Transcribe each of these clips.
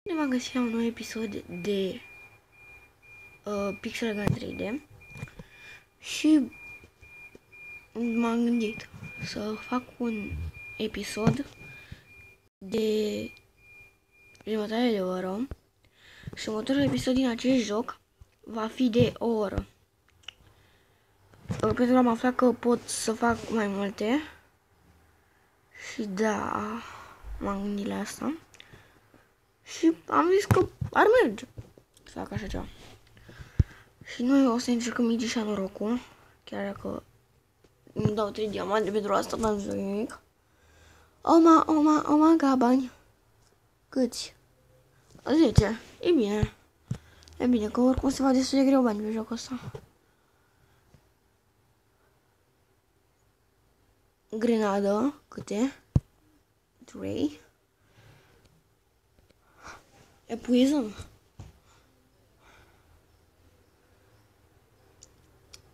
Ne v-am găsit la un nou episod de Pixel Gun 3D și m-am gândit să fac un episod de jumătate de oră și următorul episod din acest joc va fi de o oră. Pentru că am aflat că pot să fac mai multe și da, m-am gândit la asta și am zis că ar merge să fac așa ceva. Și noi o să încercăm Migi și norocul, chiar dacă îmi dau 3 diamante pentru asta, n-am zis nimic. Oma, bani. Câți? 10. E bine. E bine, că oricum se va destul de greu bani pe jocul ăsta. Grenadă, câte? 3. Epuizăm.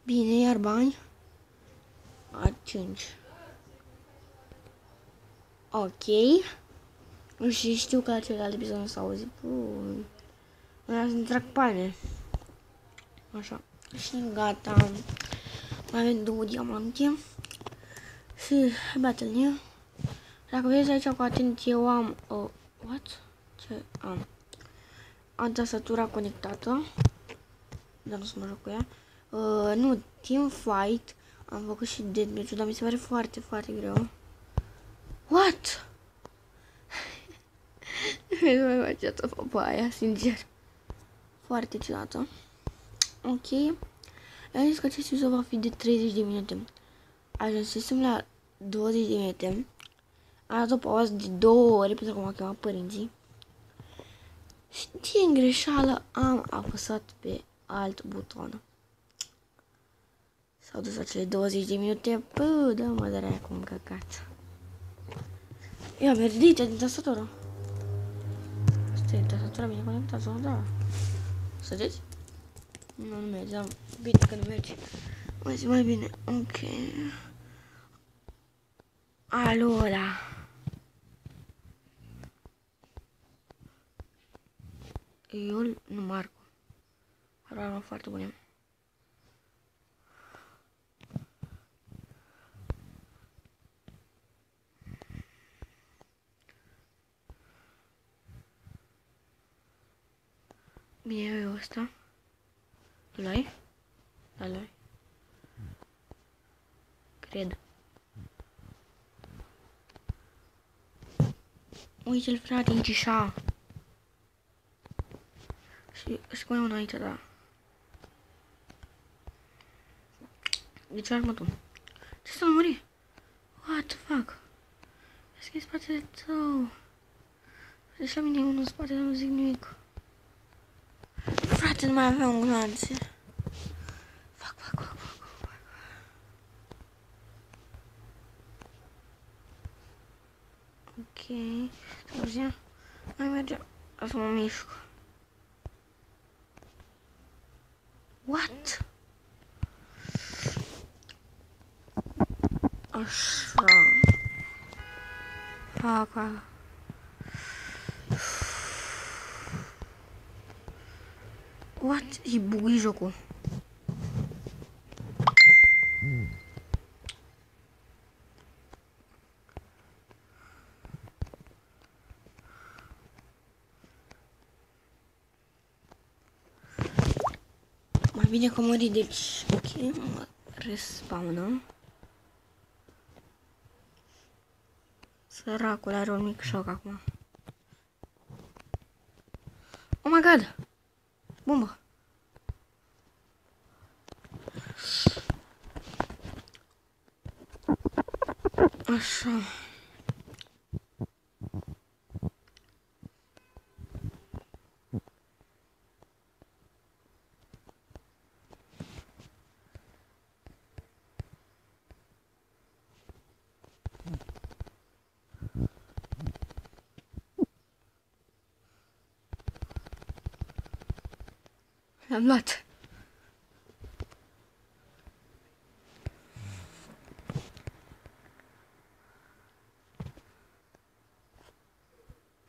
Bine, iar bani. A 5. Ok. Și știu că la celălalt episod nu s-a auzit. Vreau să-mi trag palme. Așa. Și gata. Mai avem 2 diamante. Și Battle. Dacă vezi aici cu atenție, eu am... what? Ce am? Am tastatura conectată. Dar nu să mă joc cu ea. Nu, Team Fight. Am făcut și deathmatch-ul, dar mi se pare foarte, foarte greu. What? Nu mai face tot popa aia, sincer. Foarte ciudată. Ok. Am zis că acest episod va fi de 30 de minute. Ajunsesem la 20 de minute. Am dat o pauză de 2 ore pentru că m-au chemat părinții. Și din greșeală am apăsat pe alt buton. S-au dus acele 20 de minute. Păi, da, mă dărea acum căcat. Ia, merdită din tastatură. Stai, tastatura bine conectată, da. Săgeți? Nu merge, da. Bine că nu merge. Mai zi mai bine. Ok. Alola. Eu nu marco. Are armă foarte bună. Bine, eu ăsta. Tu l-ai? Da, l-ai. Cred. Uite-l, frate, Incișa. Și mai una aici, da. De ce armă tu? Ce s-a murit? What the fuck? Ești în spatele tău. Deci la mine e unul în spate, dar nu zic nimic. Frate, nu mai aveam glanțe. Fuck. Ok. Scuze. Mai merge. O să mă mișc. What? Așa. Fuck. What? E bugui jocul. Mai bine că mări, deci, ok, mă respawnă. Săracul are un mic șoc acum. Oh my god! Bombă! Așa. L-am luat.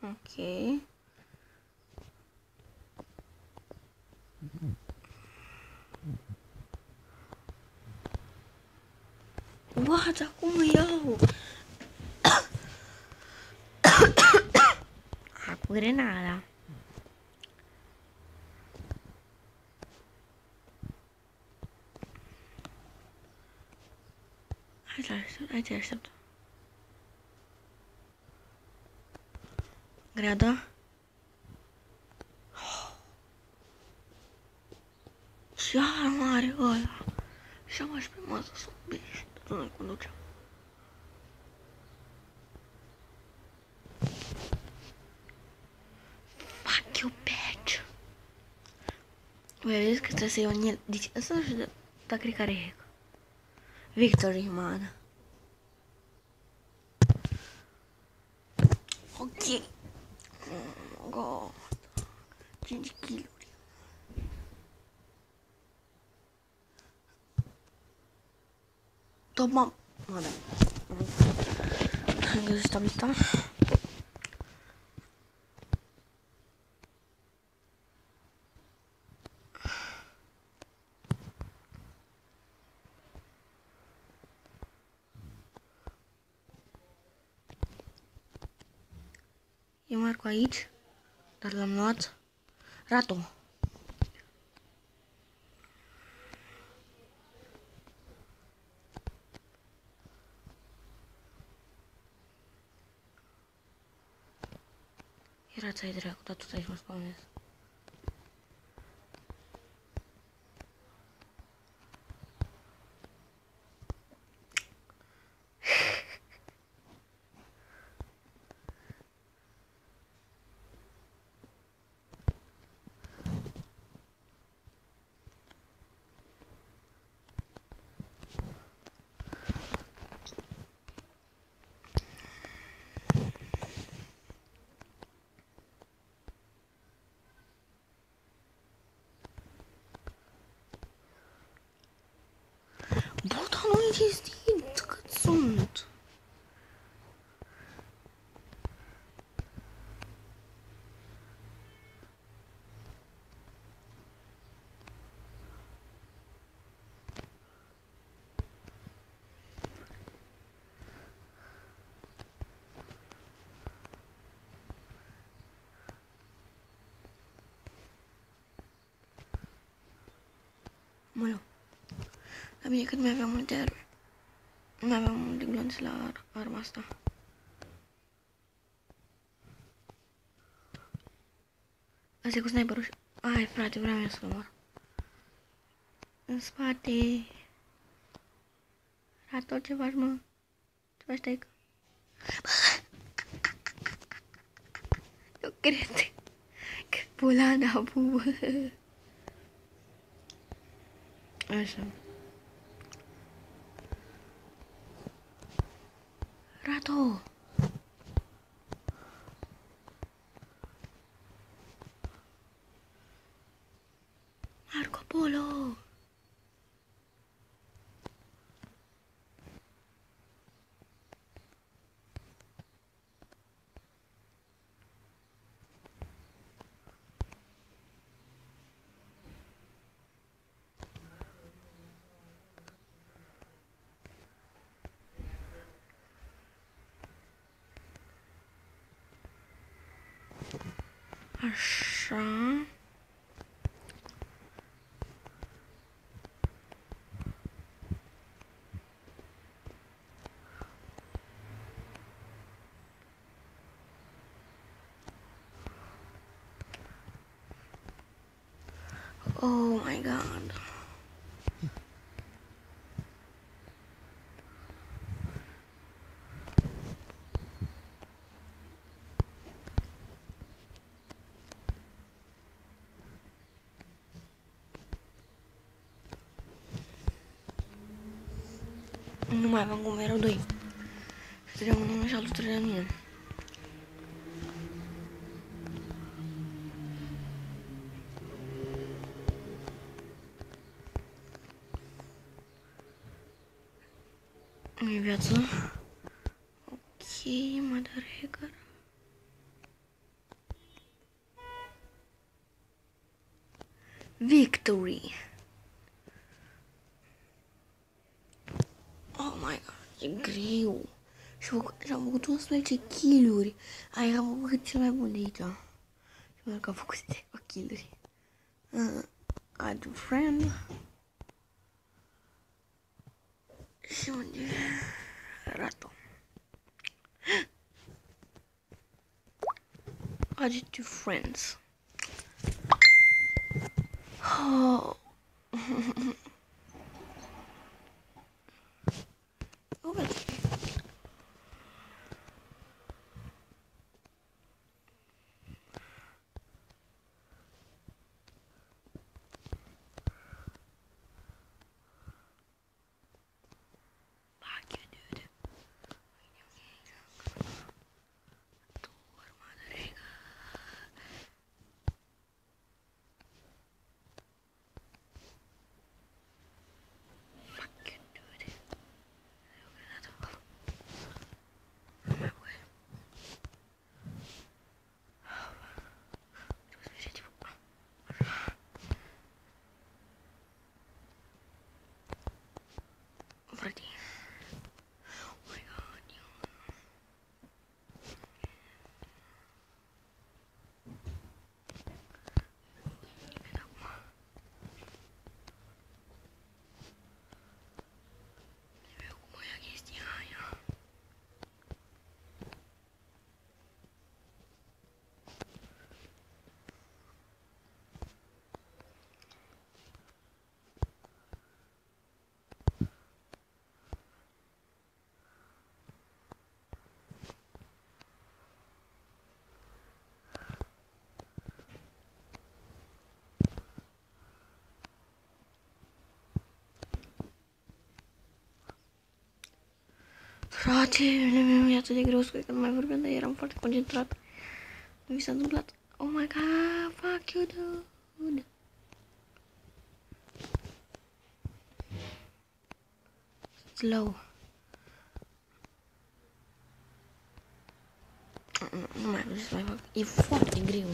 Ok. What? Acum îi iau. Cu grenada. Hai să aștept, hai să aștept. Grenada. Și iar mare ăla. Și am aș pe masă să biști. Tu nu-i conduce. Fuck you, bitch. Vedeți că trebuie să iau în el. Deci ăsta nu știu dar cred că are hack. Victory, man. Ok. Oh my god. 5 kg. Top, mam. Mă, da. Am găsit tableta. E Marco aici, dar l-am luat. Rato. Erați ai dracu, dar tu stai să mă spawnez. Bă, dar nu insistit cât sunt. Mă iau. La mine cât mai aveam multe arme. Nu aveam multe glonțe la arma asta. Asta e cu sniperul. Ai, frate, vreau eu să-l omor. În spate. Rato, ce faci, mă? Ce faci, taică? Nu cred că pula n-a bubă. Așa. Rato! Marco Polo! Așa. Oh my god. Nu mai aveam cum, erau doi. Stăteam unul și altul stătea la mine. Nu-i viață. Ok, mă dă regăr. Victory. Oh my god, e greu. Și am făcut 11 kill-uri. Aia am făcut cel mai bun de aici. Și că am făcut 10 kill-uri. Add friend. Și unde arată? Add to friends. Oh. Frate. Oh my god. Cum e chestia aia? Frate, mi-e atât de greu să cred că nu mai vorbeam, dar eram foarte concentrat. Nu mi s-a întâmplat. Oh my god, fuck you, dude. Slow. Nu mai vreau să mai fac. E foarte greu.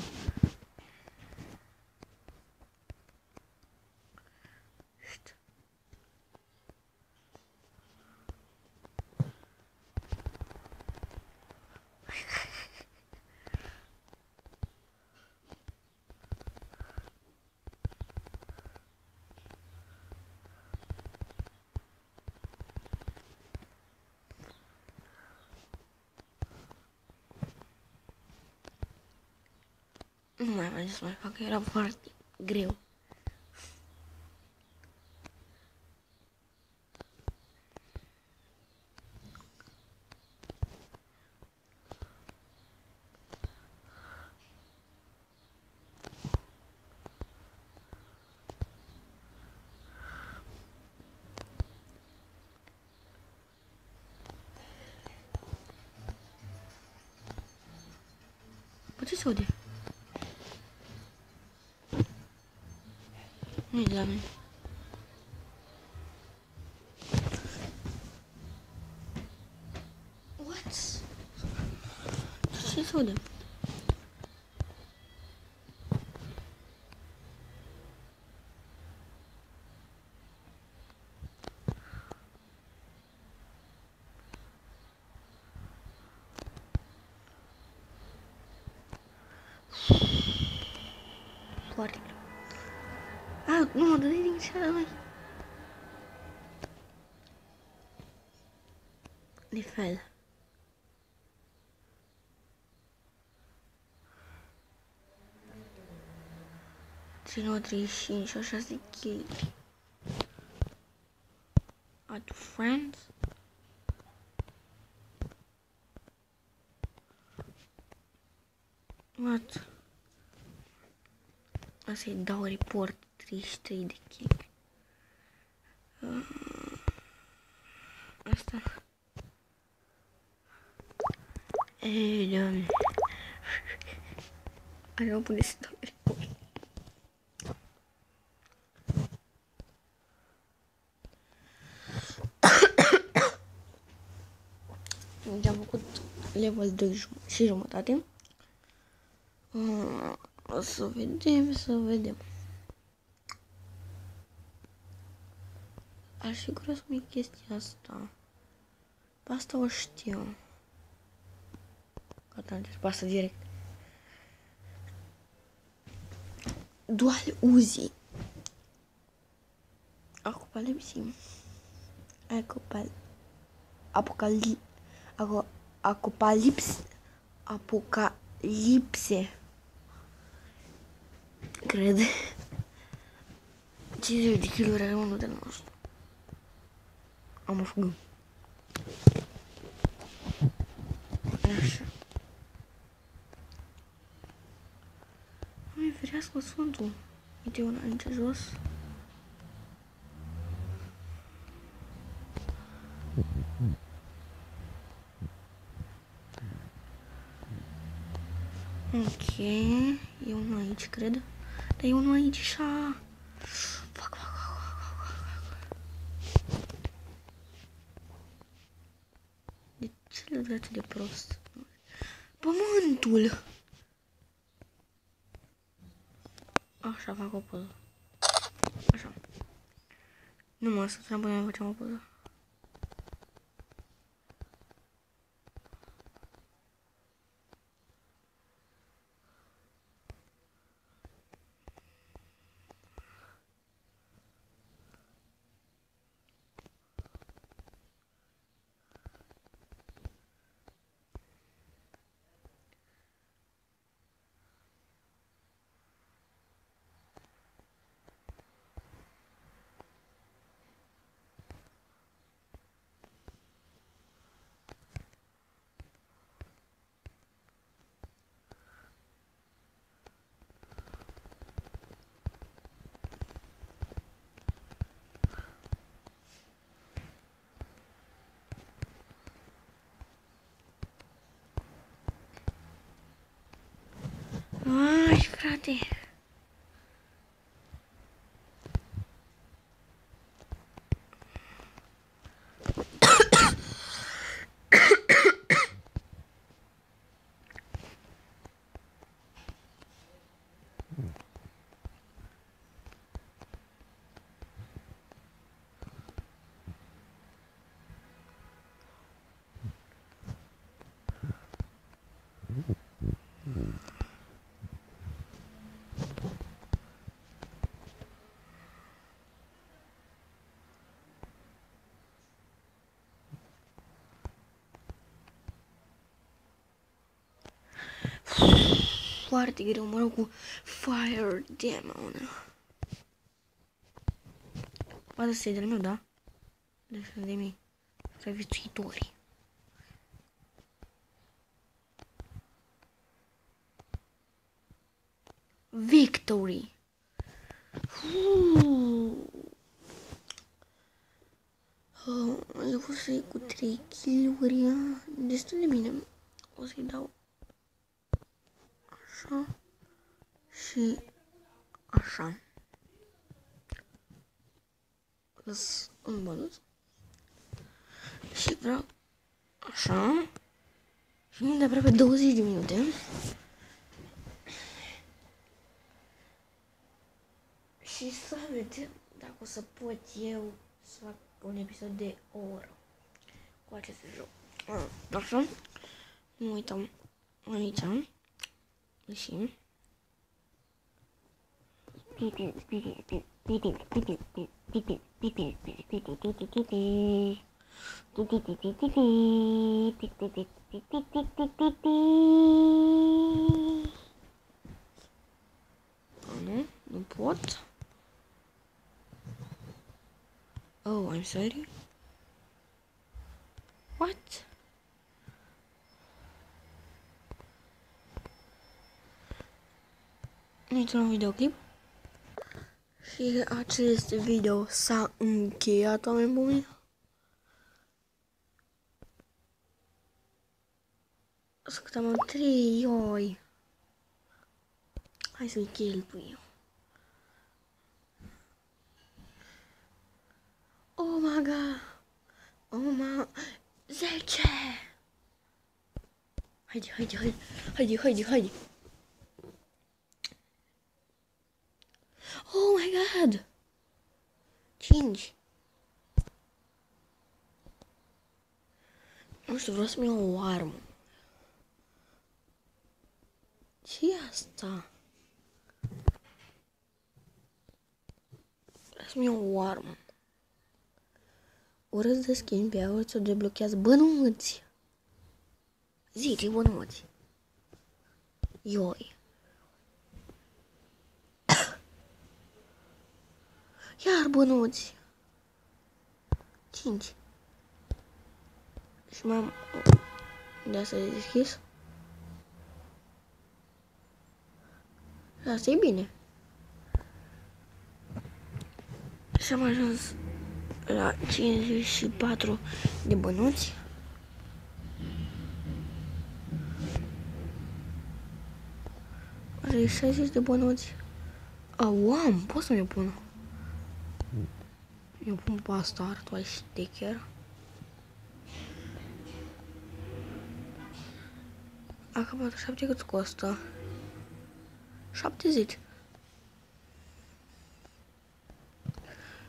Nu mai vreau să mai fac, era foarte greu. Ce se aude? Nu-i de la mine. What? Ce se aude? Foarte greu. Ah, nu mă dă din seara mai. De fel. Ținut 35 și așa de kill. Add friends. What? O să-i dau report 33 de kill. Asta. Ei, doamne. Așa o pune să dau report. Deci am făcut level 2 și jumătate. O să vedem, Asigură să-mi chestia asta. Pe asta o știu. Gata, am pe asta direct. Dual Uzi. Apocalipsim. Apocalipse. Cred. 50 de kilograme are unul de nostru. Am făcut. Așa. Mai ferească Sfântul. Uite una aici jos. Ok. E unul aici, cred. Dar e unul aici așa. Fac. De ce le dă atât de prost? Pământul! Așa fac o poză. Așa. Nu mă stăteam până făceam o poză. Ai, frate. Foarte greu, mă rog, cu Fire Demon. Poate să-i de-al meu, da? Deci de mii. Supraviețuitorii. Victory. Eu vreau să iei cu 3 kill-uri. Destul de bine. O să-i dau așa și așa. Las un bonus. Și vreau așa. Și de aproape 20 de minute. Și să vedem dacă o să pot eu să fac un episod de o oră cu acest joc. Așa. Nu uităm aici. Și nu pot. Oh, I'm sorry. What? Niciun videoclip. Și acest video s-a încheiat, oameni buni. Ascultam 3 oi. Hai să-i cheltui. Oh my god. Oh my... 10! Haide. Oh my god! 5. Nu știu, vreau să-mi iau o armă. Ce-i asta? Vreau să-mi iau o armă. Ori îți deschimbi pe ea, ori ți-o deblochează. Bă, nu măți! Zici, bă, nu măți! Ioi! Iar bănuți! 5. Și mai am... De asta e deschis. Asta e bine. Și am ajuns la 54 de bănuți. Asta e 60 de bănuți. Am, pot să mi-o pun. Eu pun pe asta, artoai sticker. AK-47 cât costă? 70.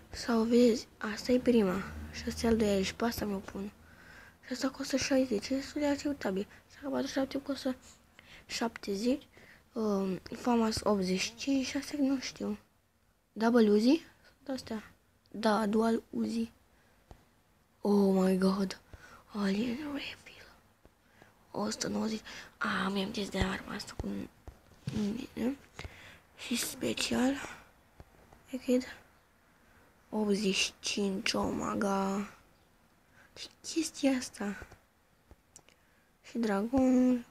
Sau vezi, asta e prima. Și asta e al doilea și pe asta mi-o pun. Și asta costă 60. E destul de acceptabil. Și AK-47 costă 70. FAMAS 85 și astea nu știu. Double Uzi? Sunt astea. Da, dual Uzi. Oh my god. Alien Refill. 190. Mi-am zis de arma asta cu mine. Și special. E cred. 85, oh my god. Ce chestia asta? Și dragonul.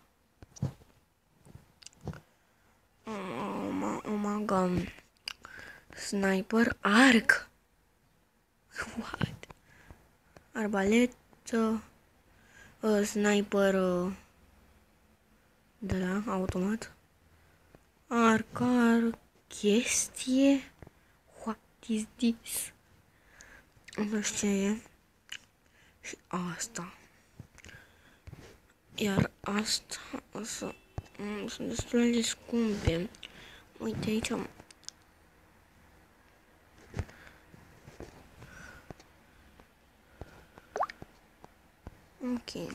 Oh my god. Sniper, arc. What? Arbaletă. Sniper. De la automat. Arcar. Chestie. What is this? Nu știu ce e. Și asta. Iar asta o să... sunt destul de scumpe. Uite aici. Ok.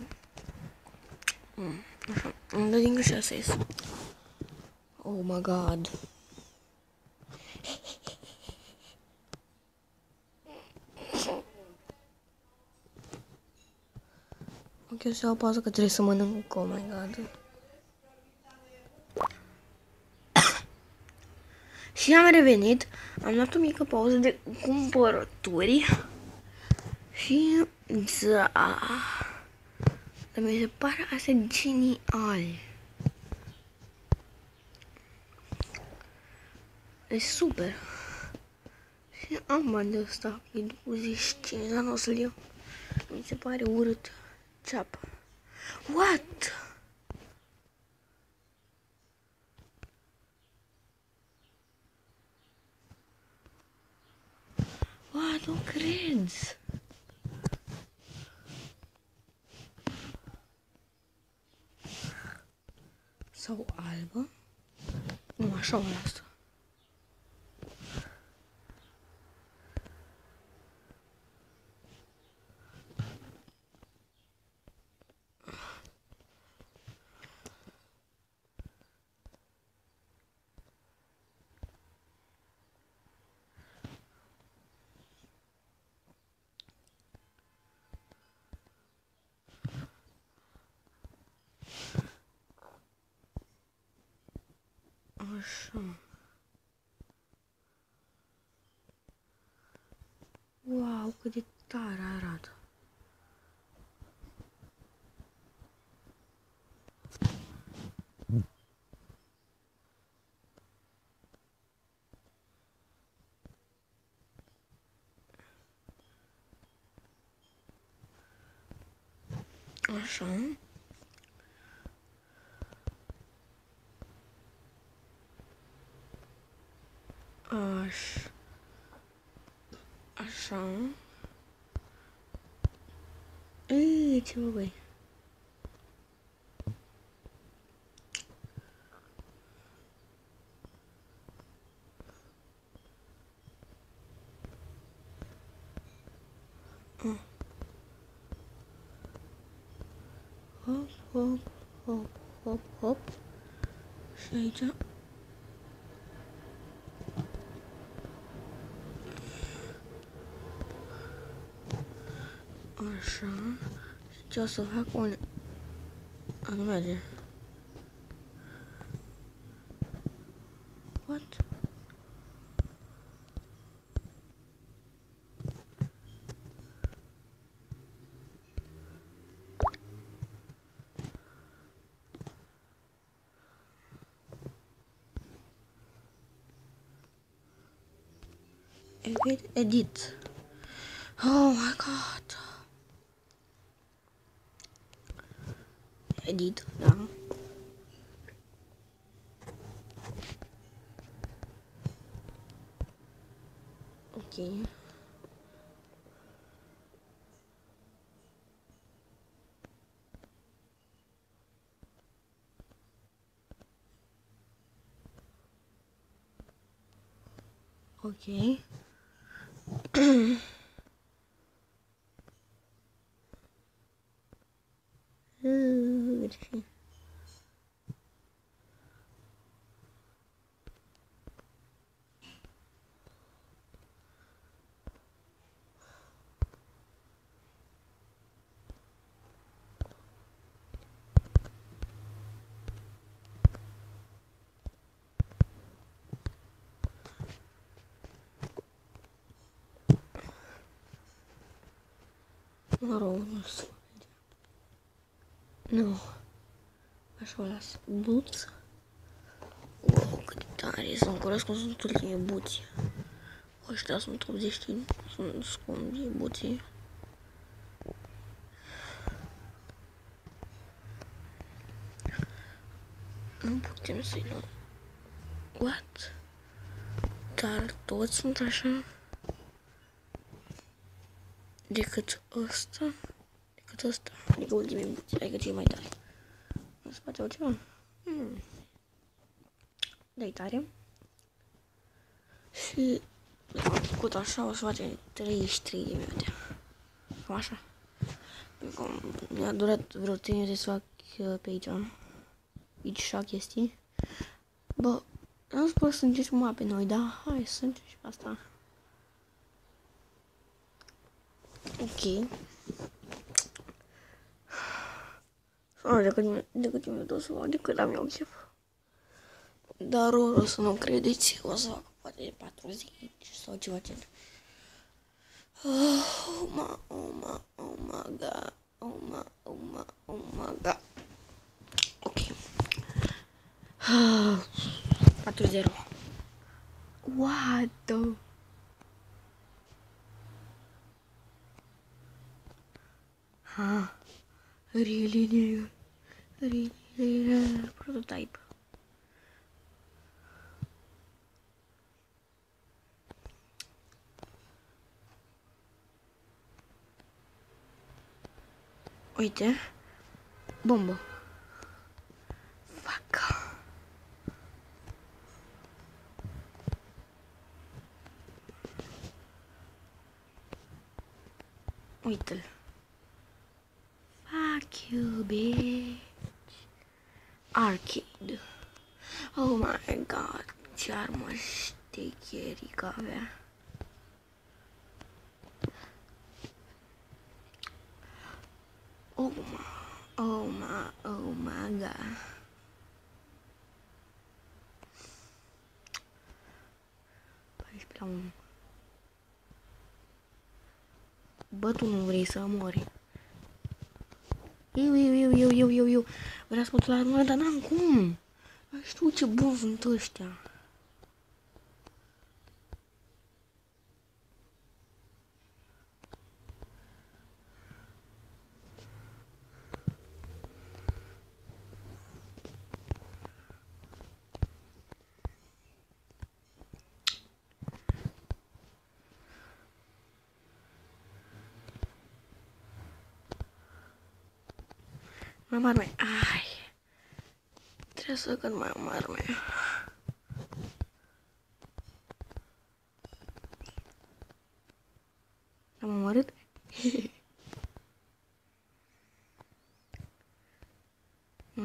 Așa. Îmi dă din greșeală să ies. Oh my god. Ok, o să iau pauză că trebuie să mănânc. Oh my god. Și am revenit. Am luat o mică pauză de cumpărături. Și... da. Dar mi se pare asta genial. E super. Și am bani de ăsta. E 25, dar nu o să-l iau. Mi se pare urât. Ceapă. What? What? Nu cred. Sau albă? Nu, așa o las. Așa. Wow, cât de tare arată. Așa. Așa. Ei, ce mă băi? Hop, hop, hop, hop, hop. Și aici. Așa. Și ce o să fac? Nu merge. What? Edit. Oh my god. Edit, da. Ok. Ok. Mă rog, nu știu. Nu. Așa o las. Boots. Wow, cât de tare. Sunt curios cum sunt ultimii buți. Ăștia sunt 85. Sunt scumpi buții. Nu putem să-i luăm. What? Dar toți sunt așa? Decât ăsta? Decât ăsta? Adică ultimii buți. Adică cei mai tare. În spate au ceva? Da-i tare. Și am făcut așa, o să facem 33 de minute. Cam așa. Mi-a durat vreo 3 minute să fac pe aici. Aici așa chestii. Bă, nu spun să încercem mape noi, da? Hai să încercem și pe asta. Ok. Decât eu mi-o să fac, decât am eu chef. Dar o să nu credeți, o să fac poate 40 sau ceva gen. Oh my god. Oh my god. Ok. 4-0. What the... Really? Prototype. Uite. Bombă. Fuck. Uite-l. Fuck you, bitch. Arcade. Oh my god. Ce armă ștecherică avea. Oh my god. Păi la un... Bă, tu nu vrei să mori. Eu. Vreau să mă duc la armă, dar n-am cum. Știu ce bun sunt ăștia. Mai am arme. Ai. Trebuie să când mai am arme. Am omorât?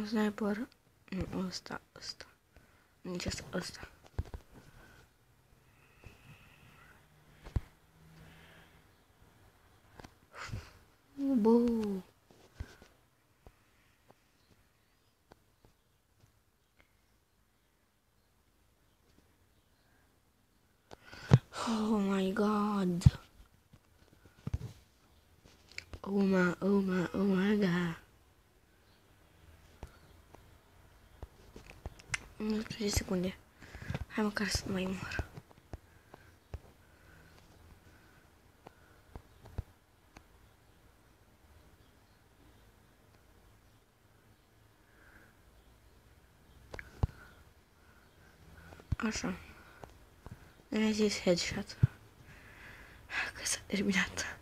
sniper. Nu, ăsta. Nici ăsta. Bă. Oh my god. Oh my god. Nu știu ce secunde. Hai măcar să mai mor. Așa. Mi-a zis headshot. Că s-a terminat.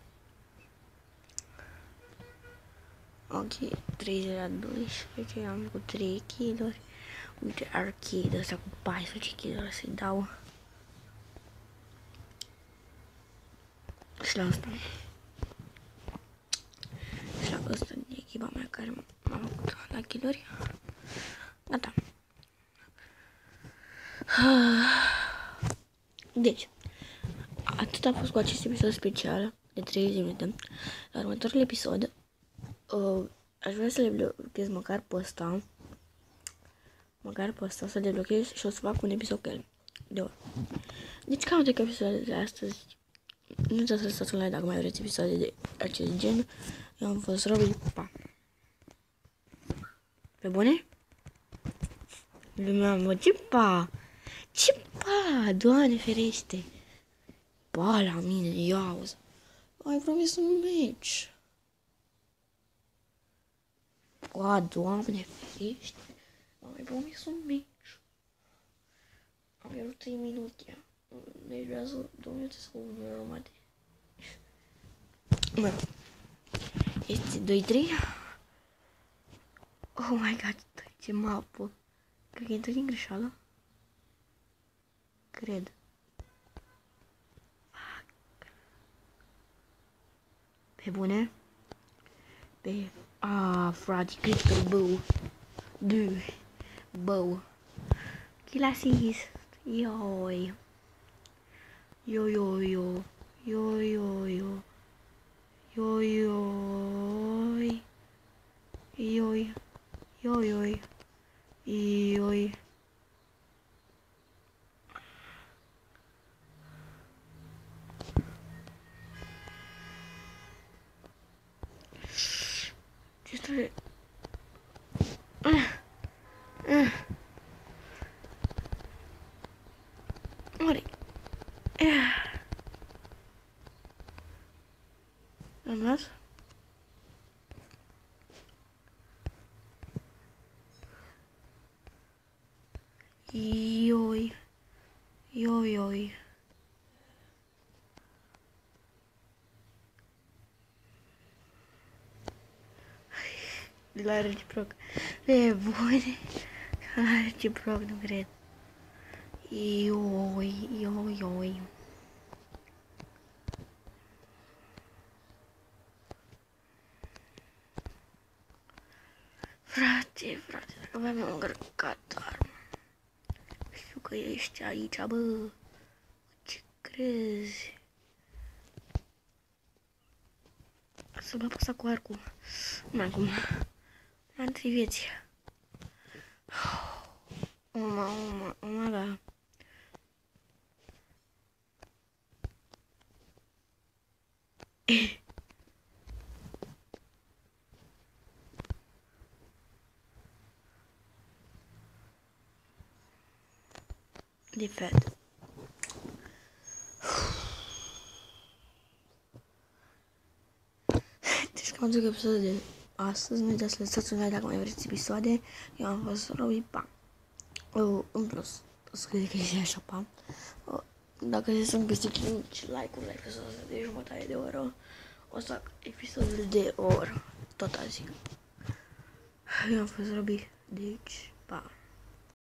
Ok, 30 la 12, am cu 3 kill-uri. Uite, arcade ăsta cu 14 kill-uri să-i dau. Și la asta. Și la ăsta din echipa mea care m-a făcut la kill-uri. Gata. Deci, atât a fost cu acest episod special de 30 de minute. La următorul episod aș vrea să le blochez măcar pe ăsta. Să le blochez și o să fac un episod cu el. De ori. Deci cam de episoadele de astăzi. Nu uitați să lăsați un like dacă mai vreți episoade de acest gen. Eu am fost Robi, pa! Pe bune? Lumea mă, ce pa? Ce pa? Doamne ferește! Pa la mine, iauzi! Ai promis un meci! Pa, Doamne ferește! Ai promis un meci! Am pierdut 3 minute. Deci vreau să 2 minute sau 1 jumătate. Mă rog. Este 2-3. Oh my god, ce mapă. Cred că intrat din greșeală. Cred. Pe bune? Pe... frate, cred că-l bău. Bău. Kill assist. Ioi. Yo. Ce trebuie? Ori. Am luat? Ioi. De la reciproc. E bune. La reciproc, nu cred. Ioi. Frate, dacă aveam încărcat armă. Știu că ești aici, bă. Ce crezi? Să-l bag pe ăsta cu arcul. Nu mai cum. Am 3 vieți. Oma, da. De fed. Deci cam atât episodul de astăzi. Nu uitați să lăsați un like dacă mai vreți episoade. Eu am fost Robi, pa. În plus, o să crede că e așa, pa. Dacă se sunt peste 5 like-uri la episodul de jumătate de oră, o să fac episodul de oră, tot azi. Eu am fost Robi, deci, pa.